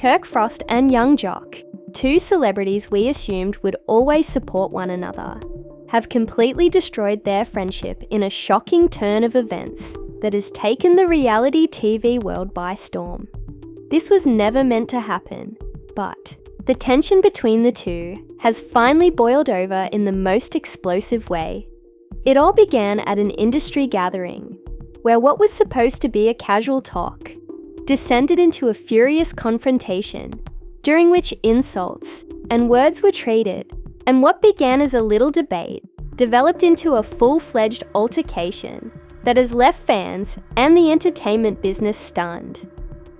Kirk Frost and young Jock, two celebrities we assumed would always support one another, have completely destroyed their friendship in a shocking turn of events that has taken the reality TV world by storm. This was never meant to happen, but the tension between the two has finally boiled over in the most explosive way. It all began at an industry gathering, where what was supposed to be a casual talk descended into a furious confrontation, during which insults and words were traded, and what began as a little debate developed into a full-fledged altercation that has left fans and the entertainment business stunned.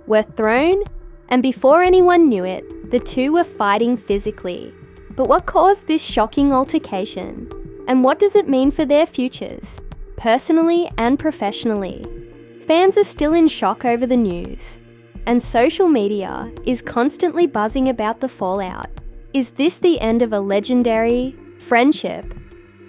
Were thrown, and before anyone knew it, the two were fighting physically. But what caused this shocking altercation? And what does it mean for their futures, personally and professionally? Fans are still in shock over the news, and social media is constantly buzzing about the fallout. Is this the end of a legendary friendship?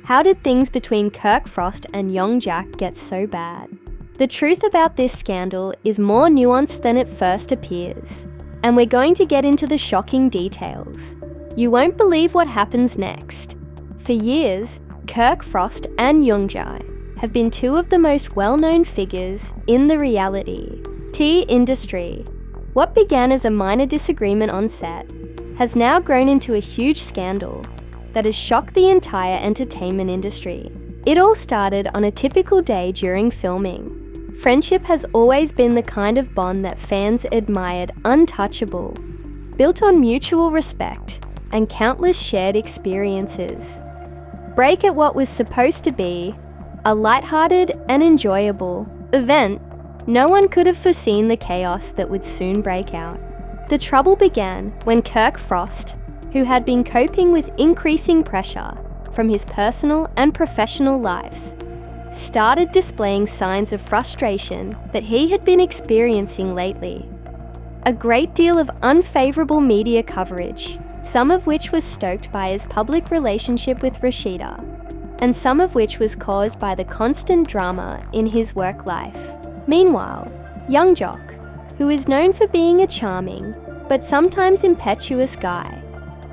How did things between Kirk Frost and young Jack get so bad? The truth about this scandal is more nuanced than it first appears, and we're going to get into the shocking details. You won't believe what happens next. For years, Kirk Frost and Youngjae have been two of the most well-known figures in the reality TV industry. What began as a minor disagreement on set has now grown into a huge scandal that has shocked the entire entertainment industry. It all started on a typical day during filming. Friendship has always been the kind of bond that fans admired untouchable, built on mutual respect and countless shared experiences. Break at what was supposed to be a lighthearted and enjoyable event, no one could have foreseen the chaos that would soon break out. The trouble began when Kirk Frost, who had been coping with increasing pressure from his personal and professional lives, started displaying signs of frustration that he had been experiencing lately. A great deal of unfavourable media coverage, some of which was stoked by his public relationship with Rashida, and some of which was caused by the constant drama in his work life. Meanwhile, young Jock, who is known for being a charming but sometimes impetuous guy,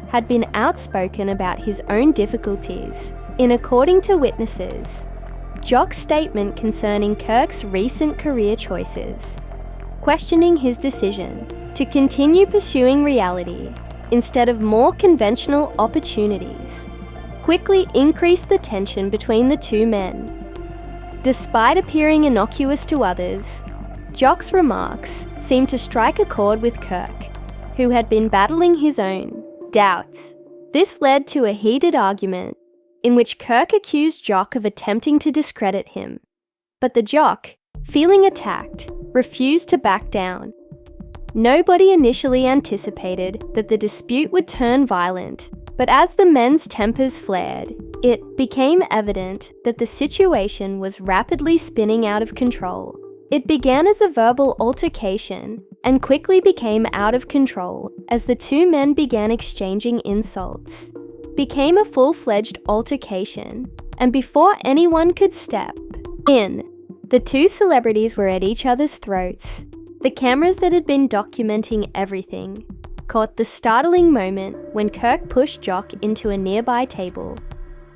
had been outspoken about his own difficulties in, according to witnesses, Jock's statement concerning Kirk's recent career choices, questioning his decision to continue pursuing reality instead of more conventional opportunities, quickly increased the tension between the two men. Despite appearing innocuous to others, Jock's remarks seemed to strike a chord with Kirk, who had been battling his own doubts. This led to a heated argument in which Kirk accused Jock of attempting to discredit him. But the Jock, feeling attacked, refused to back down. Nobody initially anticipated that the dispute would turn violent, but as the men's tempers flared, it became evident that the situation was rapidly spinning out of control. It began as a verbal altercation and quickly became out of control as the two men began exchanging insults. Became a full-fledged altercation, and before anyone could step in, the two celebrities were at each other's throats. The cameras that had been documenting everything caught the startling moment when Kirk pushed Jock into a nearby table,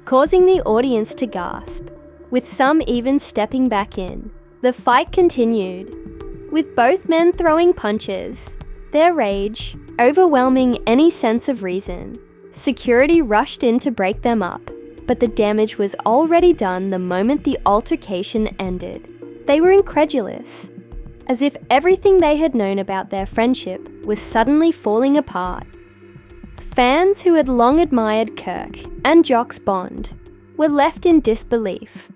causing the audience to gasp, with some even stepping back in. The fight continued, with both men throwing punches, their rage overwhelming any sense of reason. Security rushed in to break them up, but the damage was already done the moment the altercation ended. They were incredulous, as if everything they had known about their friendship was suddenly falling apart. Fans who had long admired Kirk and Jock's bond were left in disbelief,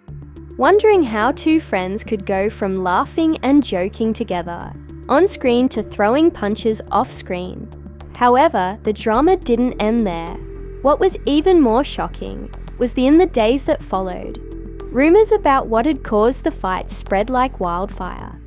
wondering how two friends could go from laughing and joking together on screen to throwing punches off screen. However, the drama didn't end there. What was even more shocking was in the days that followed, rumours about what had caused the fight spread like wildfire,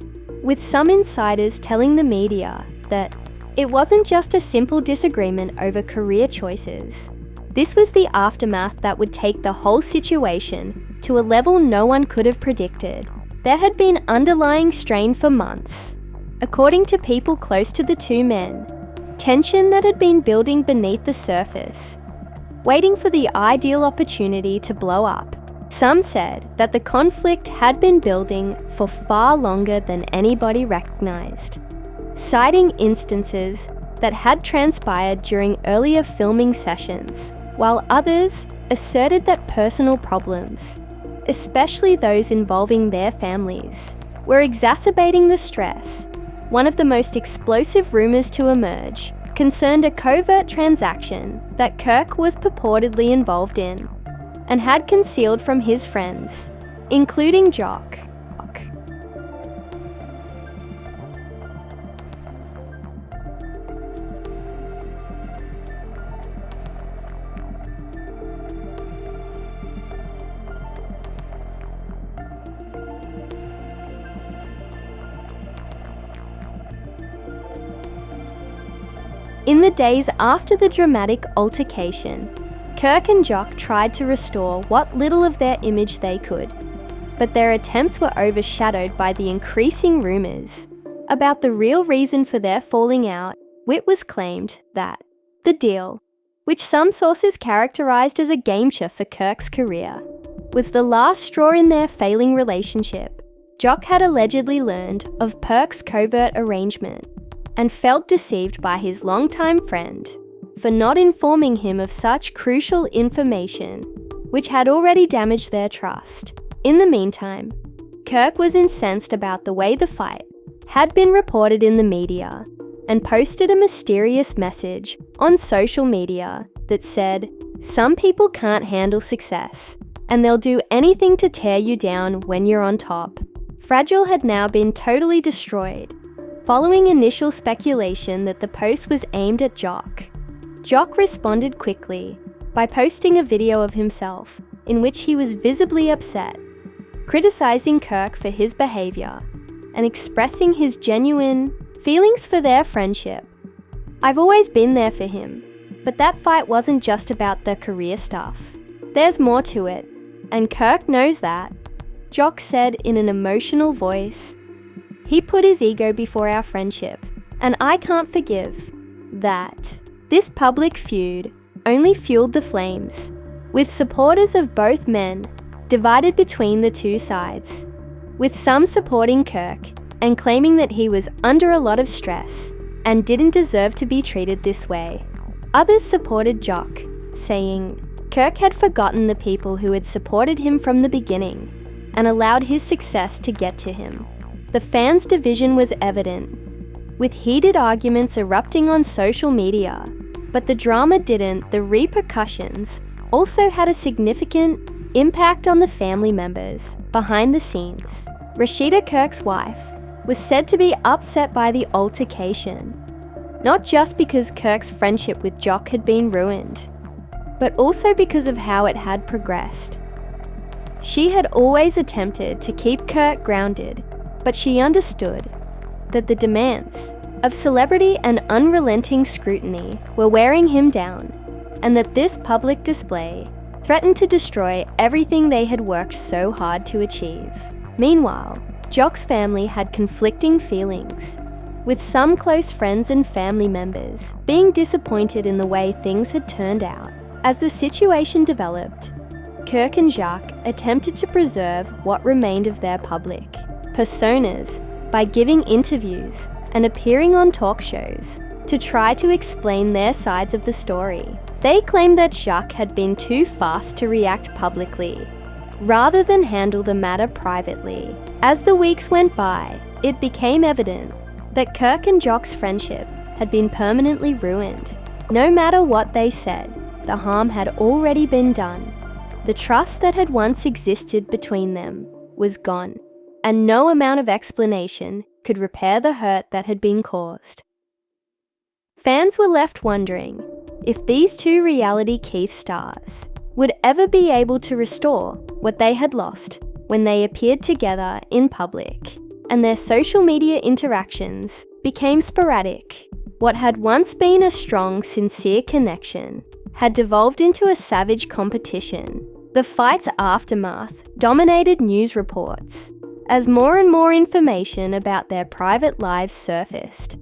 with some insiders telling the media that it wasn't just a simple disagreement over career choices. This was the aftermath that would take the whole situation to a level no one could have predicted. There had been underlying strain for months. According to people close to the two men, tension that had been building beneath the surface, waiting for the ideal opportunity to blow up. Some said that the conflict had been building for far longer than anybody recognized, citing instances that had transpired during earlier filming sessions, while others asserted that personal problems, especially those involving their families, were exacerbating the stress. One of the most explosive rumors to emerge concerned a covert transaction that Kirk was purportedly involved in and had concealed from his friends, including Jock. In the days after the dramatic altercation, Kirk and Jock tried to restore what little of their image they could, but their attempts were overshadowed by the increasing rumors about the real reason for their falling out. It was claimed that the deal, which some sources characterized as a game-changer for Kirk's career, was the last straw in their failing relationship. Jock had allegedly learned of Kirk's covert arrangement and felt deceived by his longtime friend for not informing him of such crucial information, which had already damaged their trust. In the meantime, Kirk was incensed about the way the fight had been reported in the media and posted a mysterious message on social media that said, "Some people can't handle success, and they'll do anything to tear you down when you're on top." Fragile had now been totally destroyed, following initial speculation that the post was aimed at Jock. Jock responded quickly by posting a video of himself in which he was visibly upset, criticizing Kirk for his behavior and expressing his genuine feelings for their friendship. "I've always been there for him, but that fight wasn't just about the career stuff. There's more to it, and Kirk knows that," Jock said in an emotional voice. "He put his ego before our friendship, and I can't forgive that." This public feud only fueled the flames, with supporters of both men divided between the two sides, with some supporting Kirk and claiming that he was under a lot of stress and didn't deserve to be treated this way. Others supported Jock, saying Kirk had forgotten the people who had supported him from the beginning and allowed his success to get to him. The fans' division was evident, with heated arguments erupting on social media. But the drama didn't. The repercussions also had a significant impact on the family members behind the scenes. Rashida, Kirk's wife, was said to be upset by the altercation, not just because Kirk's friendship with Jock had been ruined, but also because of how it had progressed. She had always attempted to keep Kirk grounded, but she understood that the demands of celebrity and unrelenting scrutiny were wearing him down, and that this public display threatened to destroy everything they had worked so hard to achieve. Meanwhile, Jock's family had conflicting feelings, with some close friends and family members being disappointed in the way things had turned out. As the situation developed, Kirk and Jacques attempted to preserve what remained of their public personas by giving interviews and appearing on talk shows to try to explain their sides of the story. They claimed that Jacques had been too fast to react publicly, rather than handle the matter privately. As the weeks went by, it became evident that Kirk and Jock's friendship had been permanently ruined. No matter what they said, the harm had already been done. The trust that had once existed between them was gone, and no amount of explanation could repair the hurt that had been caused. Fans were left wondering if these two reality Keith stars would ever be able to restore what they had lost when they appeared together in public, and their social media interactions became sporadic. What had once been a strong, sincere connection had devolved into a savage competition. The fight's aftermath dominated news reports as more and more information about their private lives surfaced.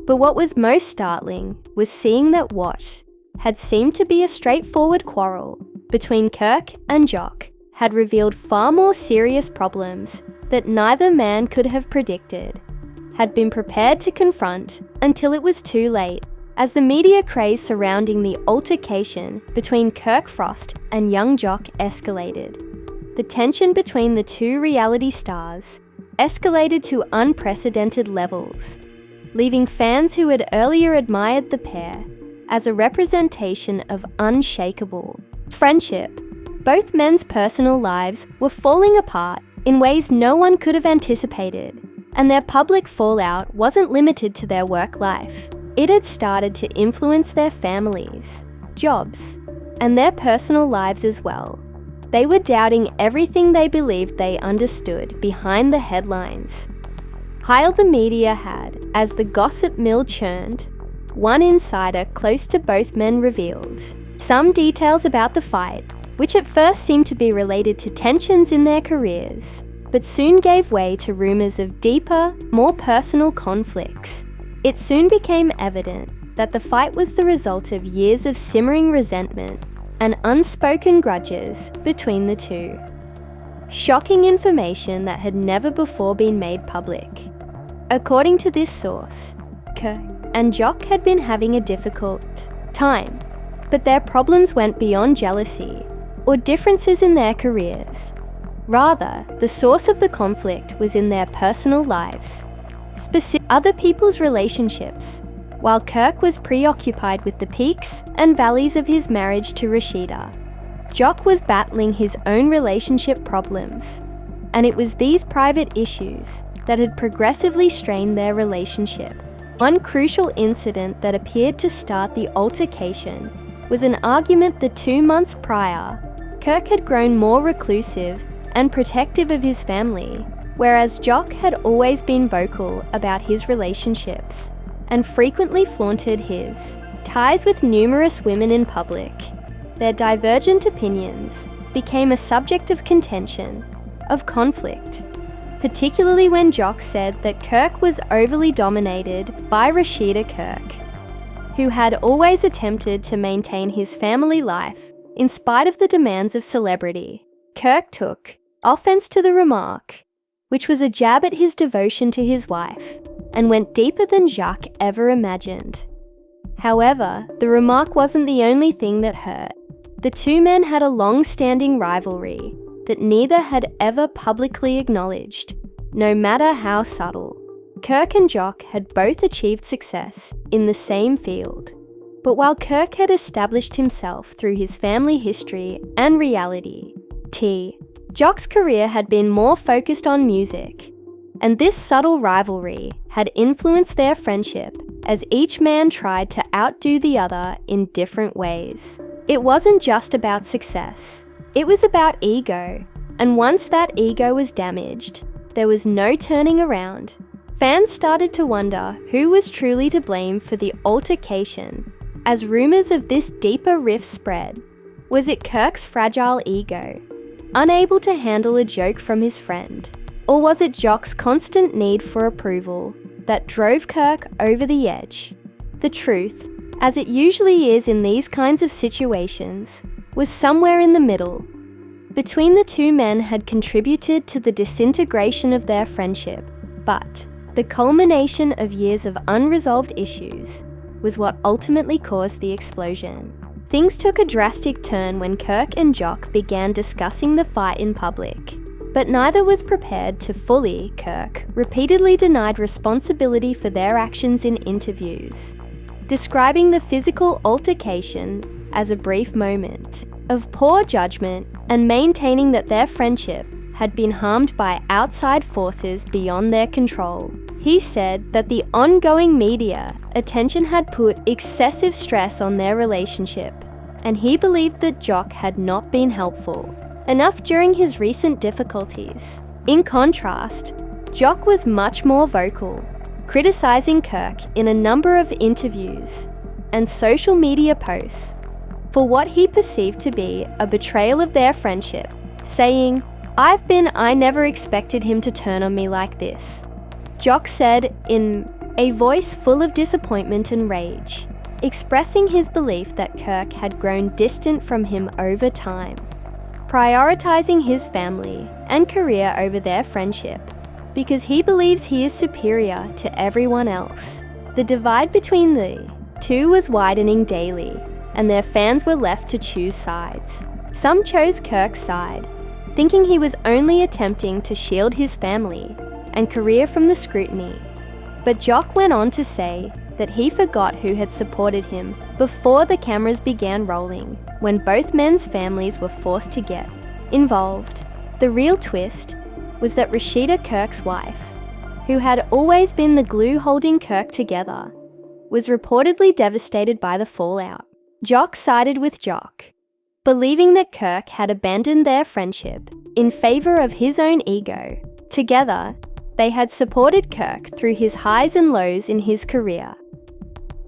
But what was most startling was seeing that what had seemed to be a straightforward quarrel between Kirk and Jock had revealed far more serious problems that neither man could have predicted, had been prepared to confront until it was too late, as the media craze surrounding the altercation between Kirk Frost and young Jock escalated. The tension between the two reality stars escalated to unprecedented levels, leaving fans who had earlier admired the pair as a representation of unshakable friendship. Both men's personal lives were falling apart in ways no one could have anticipated, and their public fallout wasn't limited to their work life. It had started to influence their families, jobs, and their personal lives as well. They were doubting everything they believed they understood behind the headlines. While the media had, as the gossip mill churned, one insider close to both men revealed some details about the fight, which at first seemed to be related to tensions in their careers, but soon gave way to rumours of deeper, more personal conflicts. It soon became evident that the fight was the result of years of simmering resentment and unspoken grudges between the two. Shocking information that had never before been made public. According to this source, Kirk and Jock had been having a difficult time, but their problems went beyond jealousy or differences in their careers. Rather, the source of the conflict was in their personal lives, specific other people's relationships, while Kirk was preoccupied with the peaks and valleys of his marriage to Rashida. Jock was battling his own relationship problems, and it was these private issues that had progressively strained their relationship. One crucial incident that appeared to start the altercation was an argument that 2 months prior, Kirk had grown more reclusive and protective of his family, whereas Jock had always been vocal about his relationships and frequently flaunted his ties with numerous women in public. Their divergent opinions became a subject of contention, of conflict, particularly when Jock said that Kirk was overly dominated by Rashida Kirk, who had always attempted to maintain his family life in spite of the demands of celebrity. Kirk took offense to the remark, which was a jab at his devotion to his wife, and went deeper than Jacques ever imagined. However, the remark wasn't the only thing that hurt. The two men had a long-standing rivalry that neither had ever publicly acknowledged, no matter how subtle. Kirk and Jock had both achieved success in the same field, but while Kirk had established himself through his family history and reality, Jock's career had been more focused on music, and this subtle rivalry had influenced their friendship as each man tried to outdo the other in different ways. It wasn't just about success, it was about ego, and once that ego was damaged, there was no turning around. Fans started to wonder who was truly to blame for the altercation, as rumours of this deeper rift spread. Was it Kirk's fragile ego, unable to handle a joke from his friend? Or was it Jock's constant need for approval that drove Kirk over the edge? The truth, as it usually is in these kinds of situations, was somewhere in the middle. Between the two men had contributed to the disintegration of their friendship, but the culmination of years of unresolved issues was what ultimately caused the explosion. Things took a drastic turn when Kirk and Jock began discussing the fight in public, but neither was prepared to fully. Kirk repeatedly denied responsibility for their actions in interviews, describing the physical altercation as a brief moment of poor judgment and maintaining that their friendship had been harmed by outside forces beyond their control. He said that the ongoing media attention had put excessive stress on their relationship, and he believed that Jock had not been helpful enough during his recent difficulties. In contrast, Jock was much more vocal, criticizing Kirk in a number of interviews and social media posts for what he perceived to be a betrayal of their friendship, saying, I never expected him to turn on me like this. Jock said in a voice full of disappointment and rage, expressing his belief that Kirk had grown distant from him over time, prioritizing his family and career over their friendship because he believes he is superior to everyone else. The divide between the two was widening daily, and their fans were left to choose sides. Some chose Kirk's side, thinking he was only attempting to shield his family and career from the scrutiny. But Jock went on to say that he forgot who had supported him before the cameras began rolling, when both men's families were forced to get involved. The real twist was that Rashida, Kirk's wife, who had always been the glue holding Kirk together, was reportedly devastated by the fallout. Jock sided with Jock, believing that Kirk had abandoned their friendship in favor of his own ego. Together, they had supported Kirk through his highs and lows in his career.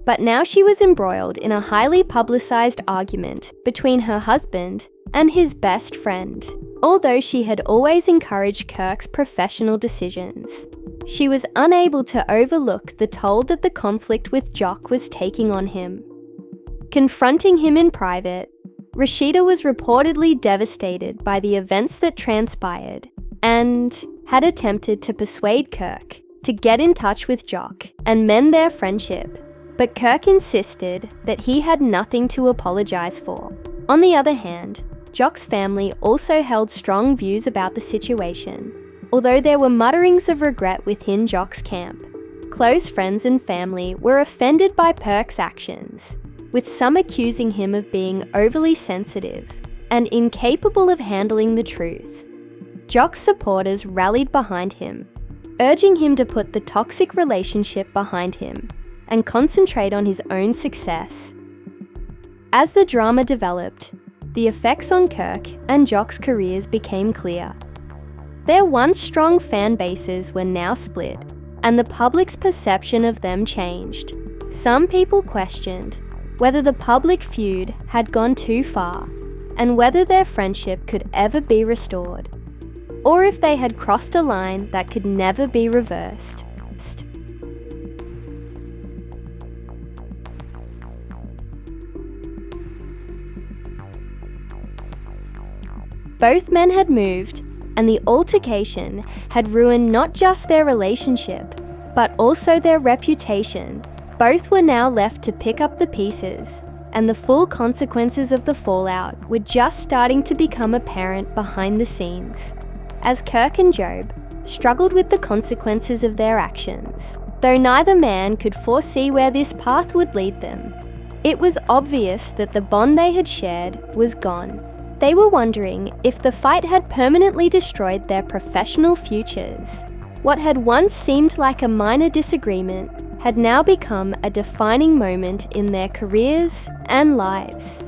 But now she was embroiled in a highly publicized argument between her husband and his best friend. Although she had always encouraged Kirk's professional decisions, she was unable to overlook the toll that the conflict with Jock was taking on him. Confronting him in private, Rashida was reportedly devastated by the events that transpired and had attempted to persuade Kirk to get in touch with Jock and mend their friendship. But Kirk insisted that he had nothing to apologize for. On the other hand, Jock's family also held strong views about the situation, although there were mutterings of regret within Jock's camp. Close friends and family were offended by Kirk's actions, with some accusing him of being overly sensitive and incapable of handling the truth. Jock's supporters rallied behind him, urging him to put the toxic relationship behind him and concentrate on his own success. As the drama developed, the effects on Kirk and Jock's careers became clear. Their once strong fan bases were now split, and the public's perception of them changed. Some people questioned whether the public feud had gone too far, and whether their friendship could ever be restored, or if they had crossed a line that could never be reversed. Both men had moved, and the altercation had ruined not just their relationship, but also their reputation. Both were now left to pick up the pieces, and the full consequences of the fallout were just starting to become apparent behind the scenes, as Kirk and Job struggled with the consequences of their actions. Though neither man could foresee where this path would lead them, it was obvious that the bond they had shared was gone. They were wondering if the fight had permanently destroyed their professional futures. What had once seemed like a minor disagreement had now become a defining moment in their careers and lives,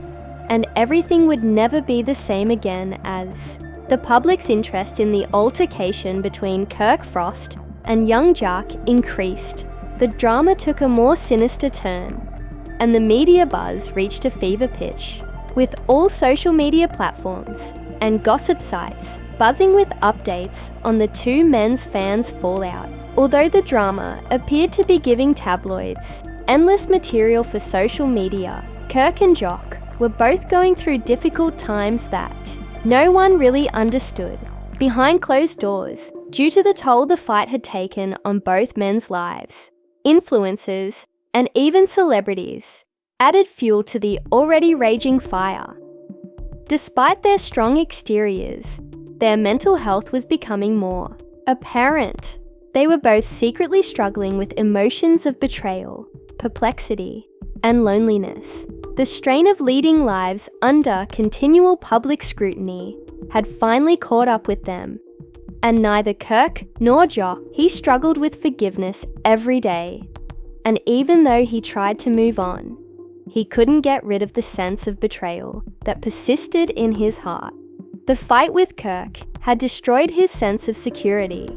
and everything would never be the same again as the public's interest in the altercation between Kirk Frost and young Jock increased. The drama took a more sinister turn, and the media buzz reached a fever pitch, with all social media platforms and gossip sites buzzing with updates on the two men's fans' fallout. Although the drama appeared to be giving tabloids endless material for social media, Kirk and Jock were both going through difficult times that no one really understood behind closed doors due to the toll the fight had taken on both men's lives. Influencers and even celebrities added fuel to the already raging fire. Despite their strong exteriors, their mental health was becoming more apparent. They were both secretly struggling with emotions of betrayal, perplexity, and loneliness. The strain of leading lives under continual public scrutiny had finally caught up with them, and neither Kirk nor Jock, he struggled with forgiveness every day. And even though he tried to move on, he couldn't get rid of the sense of betrayal that persisted in his heart. The fight with Kirk had destroyed his sense of security,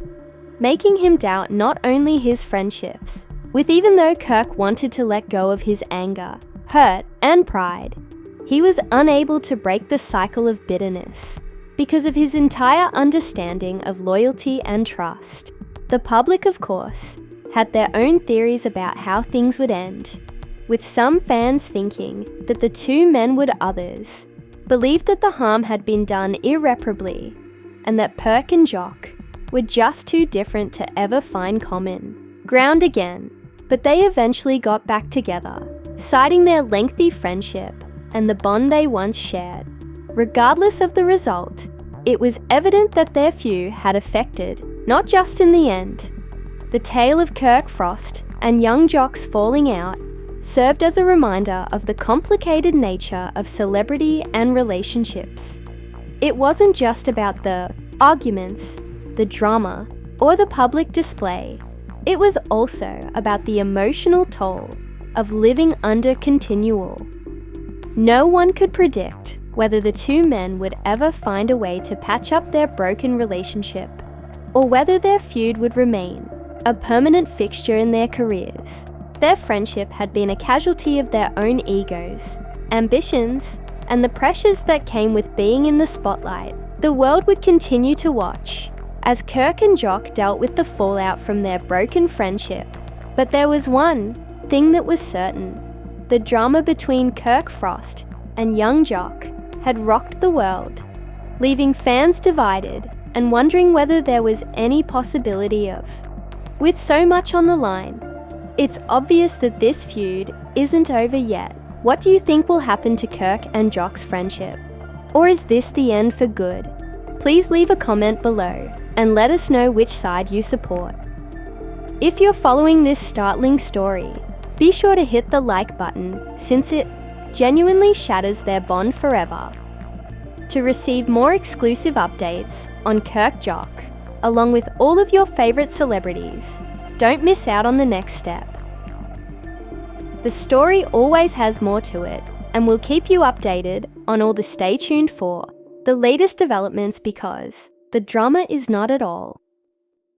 making him doubt not only his friendships, with even though Kirk wanted to let go of his anger, hurt, and pride, he was unable to break the cycle of bitterness because of his entire understanding of loyalty and trust. The public, of course, had their own theories about how things would end, with some fans thinking that the two men would others, believed that the harm had been done irreparably, and that Kirk and Jock were just too different to ever find common ground again. But they eventually got back together, citing their lengthy friendship and the bond they once shared. Regardless of the result, it was evident that their feud had affected not just in the end. The tale of Kirk Frost and young Jock's falling out served as a reminder of the complicated nature of celebrity and relationships. It wasn't just about the arguments, the drama, or the public display. It was also about the emotional toll of living under continual. No one could predict whether the two men would ever find a way to patch up their broken relationship, or whether their feud would remain a permanent fixture in their careers. Their friendship had been a casualty of their own egos, ambitions, and the pressures that came with being in the spotlight. The world would continue to watch as Kirk and Jock dealt with the fallout from their broken friendship. But there was one thing that was certain. The drama between Kirk Frost and young Jock had rocked the world, leaving fans divided and wondering whether there was any possibility of. With so much on the line, it's obvious that this feud isn't over yet. What do you think will happen to Kirk and Jock's friendship? Or is this the end for good? Please leave a comment below and let us know which side you support. If you're following this startling story, be sure to hit the like button since it genuinely shatters their bond forever. To receive more exclusive updates on Kirk Jock, along with all of your favorite celebrities, don't miss out on the next step. The story always has more to it, and we'll keep you updated on all the stay tuned for the latest developments, because the drama is not at all